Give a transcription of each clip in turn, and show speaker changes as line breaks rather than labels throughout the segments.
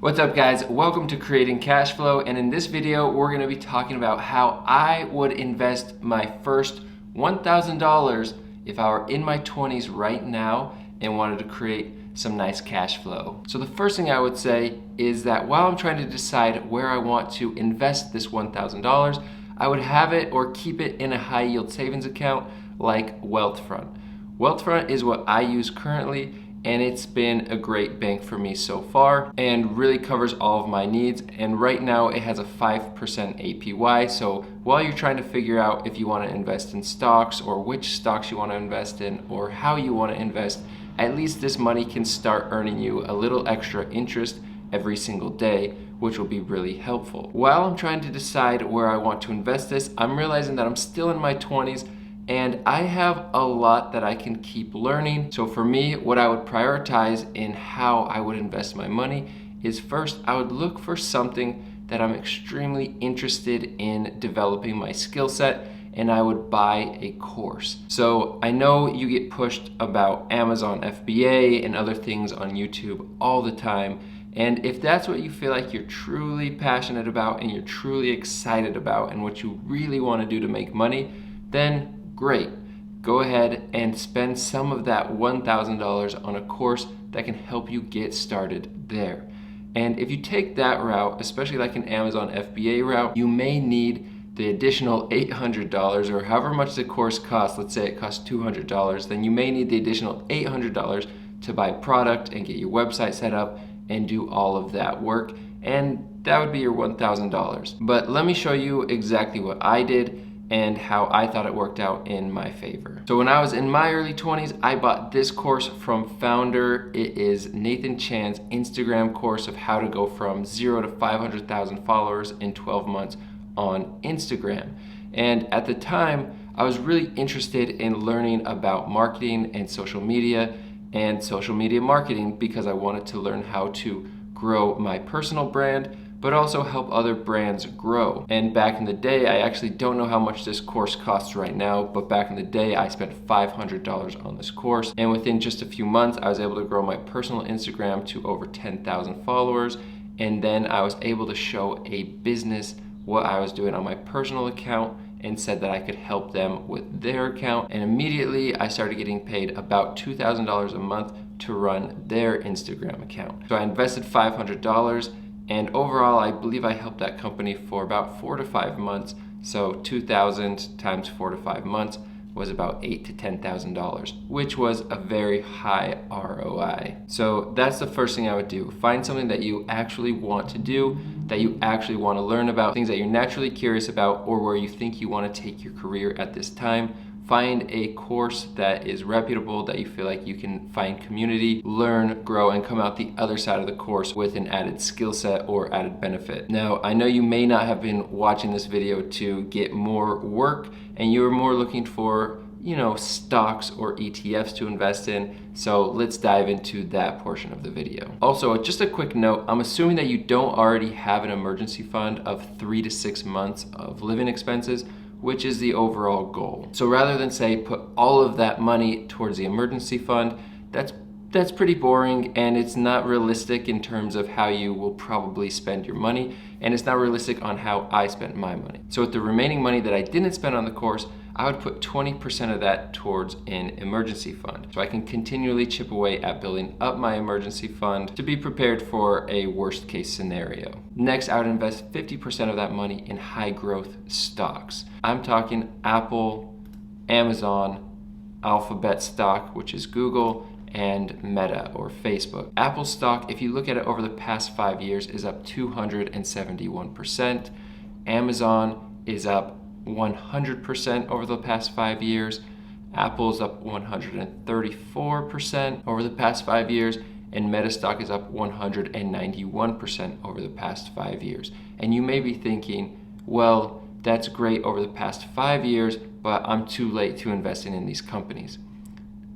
What's up guys, welcome to Creating Cash Flow, and in this video we're going to be talking about how I would invest my first $1,000 if I were in my 20s right now and wanted to create some nice cash flow. So the first thing I would say is that while I'm trying to decide where I want to invest this $1,000, I would have it or keep it in a high yield savings account like Wealthfront. Wealthfront is what I use currently, and it's been a great bank for me so far and really covers all of my needs. And right now it has a 5% APY. So while you're trying to figure out if you want to invest in stocks or which stocks you want to invest in or how you want to invest, at least this money can start earning you a little extra interest every single day, which will be really helpful. While I'm trying to decide where I want to invest this, I'm realizing that I'm still in my 20s and I have a lot that I can keep learning. So for me, what I would prioritize in how I would invest my money is first, I would look for something that I'm extremely interested in developing my skill set, and I would buy a course. So I know you get pushed about Amazon FBA and other things on YouTube all the time. And if that's what you feel like you're truly passionate about and you're truly excited about and what you really want to do to make money, then great. Go ahead and spend some of that $1,000 on a course that can help you get started there. And if you take that route, especially like an Amazon FBA route, you may need the additional $800 or however much the course costs. Let's say it costs $200, then you may need the additional $800 to buy product and get your website set up and do all of that work. And that would be your $1,000. But let me show you exactly what I did and how I thought it worked out in my favor. So when I was in my early 20s, I bought this course from Founder. It is Nathan Chan's Instagram course of how to go from 0 to 500,000 followers in 12 months on Instagram. And at the time, I was really interested in learning about marketing and social media marketing because I wanted to learn how to grow my personal brand, but also help other brands grow. And back in the day, I actually don't know how much this course costs right now, but back in the day, I spent $500 on this course. And within just a few months, I was able to grow my personal Instagram to over 10,000 followers. And then I was able to show a business what I was doing on my personal account and said that I could help them with their account. And immediately I started getting paid about $2,000 a month to run their Instagram account. So I invested $500. And overall, I believe I helped that company for about 4 to 5 months. So 2,000 times 4 to 5 months was about $8,000 to $10,000, which was a very high ROI. So that's the first thing I would do. Find something that you actually want to do, that you actually want to learn about, things that you're naturally curious about, or where you think you want to take your career at this time. Find a course that is reputable, that you feel like you can find community, learn, grow, and come out the other side of the course with an added skill set or added benefit. Now, I know you may not have been watching this video to get more work, and you're more looking for, stocks or ETFs to invest in. So let's dive into that portion of the video. Also, just a quick note, I'm assuming that you don't already have an emergency fund of 3 to 6 months of living expenses, which is the overall goal. So rather than say put all of that money towards the emergency fund, that's pretty boring, and it's not realistic in terms of how you will probably spend your money, and it's not realistic on how I spent my money. So with the remaining money that I didn't spend on the course, I would put 20% of that towards an emergency fund. So I can continually chip away at building up my emergency fund to be prepared for a worst case scenario. Next, I would invest 50% of that money in high growth stocks. I'm talking Apple, Amazon, Alphabet stock, which is Google, and Meta or Facebook. Apple stock, if you look at it over the past 5 years, is up 271%. Amazon is up 100% over the past 5 years. Apple's up 134% over the past 5 years, and Meta stock is up 191% over the past 5 years. And you may be thinking, well, that's great over the past 5 years, but I'm too late to investing in these companies.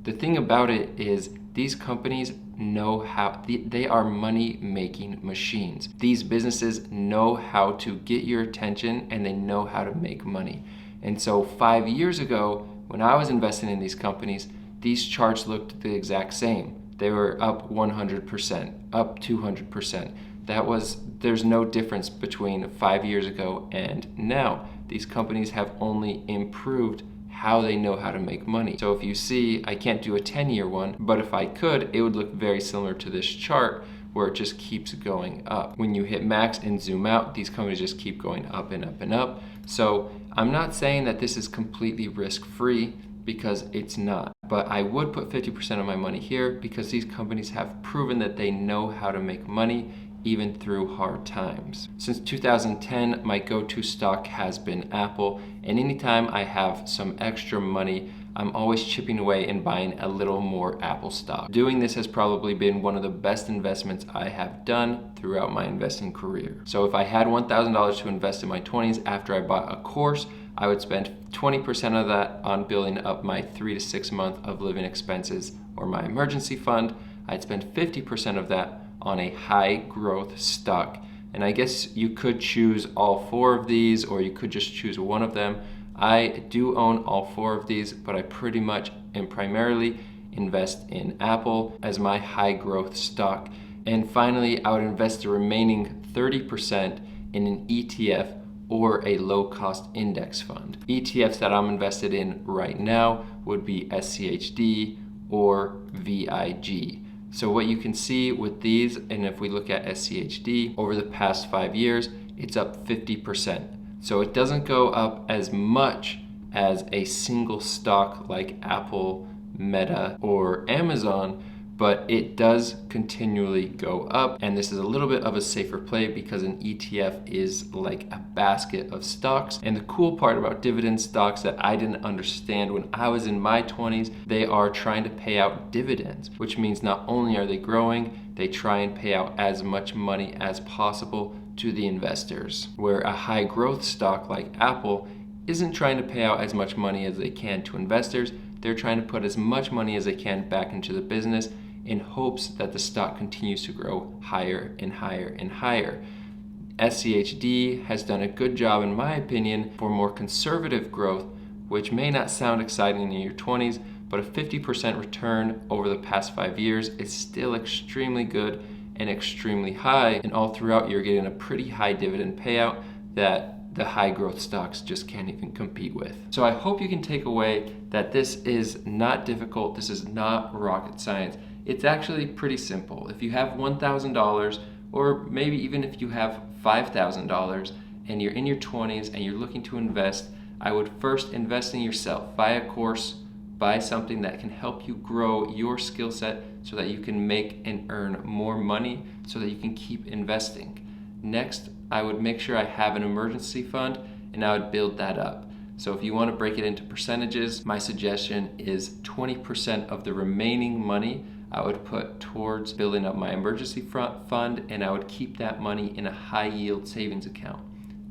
The thing about it is these companies know how, they are money-making machines. These businesses know how to get your attention, and they know how to make money. And so 5 years ago, when I was investing in these companies, these charts looked the exact same. They were up 100%, up 200%. There's no difference between 5 years ago and now. These companies have only improved how they know how to make money. So if you see, I can't do a 10-year one, but if I could, it would look very similar to this chart where it just keeps going up. When you hit max and zoom out, these companies just keep going up and up and up. So I'm not saying that this is completely risk-free, because it's not. But I would put 50% of my money here because these companies have proven that they know how to make money even through hard times. Since 2010, my go-to stock has been Apple, and anytime I have some extra money, I'm always chipping away and buying a little more Apple stock. Doing this has probably been one of the best investments I have done throughout my investing career. So if I had $1,000 to invest in my 20s after I bought a course, I would spend 20% of that on building up my 3 to 6 month of living expenses or my emergency fund. I'd spend 50% of that on a high growth stock. And I guess you could choose all 4 of these, or you could just choose one of them. I do own all 4 of these, but I pretty much and primarily invest in Apple as my high growth stock. And finally, I would invest the remaining 30% in an ETF or a low-cost index fund. ETFs that I'm invested in right now would be SCHD or VIG. So what you can see with these, and if we look at SCHD, over the past 5 years, it's up 50%. So it doesn't go up as much as a single stock like Apple, Meta, or Amazon, but it does continually go up. And this is a little bit of a safer play because an ETF is like a basket of stocks. And the cool part about dividend stocks that I didn't understand when I was in my 20s, they are trying to pay out dividends, which means not only are they growing, they try and pay out as much money as possible to the investors. Where a high growth stock like Apple isn't trying to pay out as much money as they can to investors. They're trying to put as much money as they can back into the business in hopes that the stock continues to grow higher and higher and higher. SCHD has done a good job, in my opinion, for more conservative growth, which may not sound exciting in your 20s, but a 50% return over the past 5 years is still extremely good and extremely high. And all throughout, you're getting a pretty high dividend payout that the high growth stocks just can't even compete with. So I hope you can take away that this is not difficult. This is not rocket science. It's actually pretty simple. If you have $1,000, or maybe even if you have $5,000 and you're in your 20s and you're looking to invest, I would first invest in yourself. Buy a course, buy something that can help you grow your skill set so that you can make and earn more money so that you can keep investing. Next, I would make sure I have an emergency fund and I would build that up. So if you want to break it into percentages, my suggestion is 20% of the remaining money I would put towards building up my emergency fund, and I would keep that money in a high yield savings account.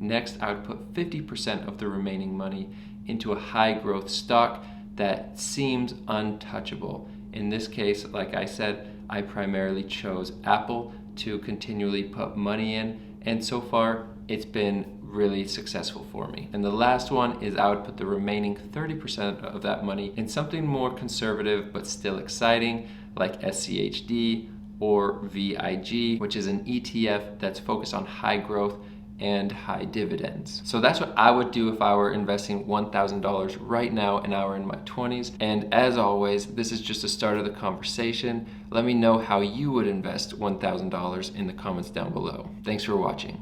Next, I would put 50% of the remaining money into a high growth stock that seems untouchable. In this case, like I said, I primarily chose Apple to continually put money in, and so far it's been really successful for me. And the last one is I would put the remaining 30% of that money in something more conservative but still exciting, like SCHD or VIG, which is an ETF that's focused on high growth and high dividends. So that's what I would do if I were investing $1,000 right now and I were in my 20s. And as always, this is just the start of the conversation. Let me know how you would invest $1,000 in the comments down below. Thanks for watching.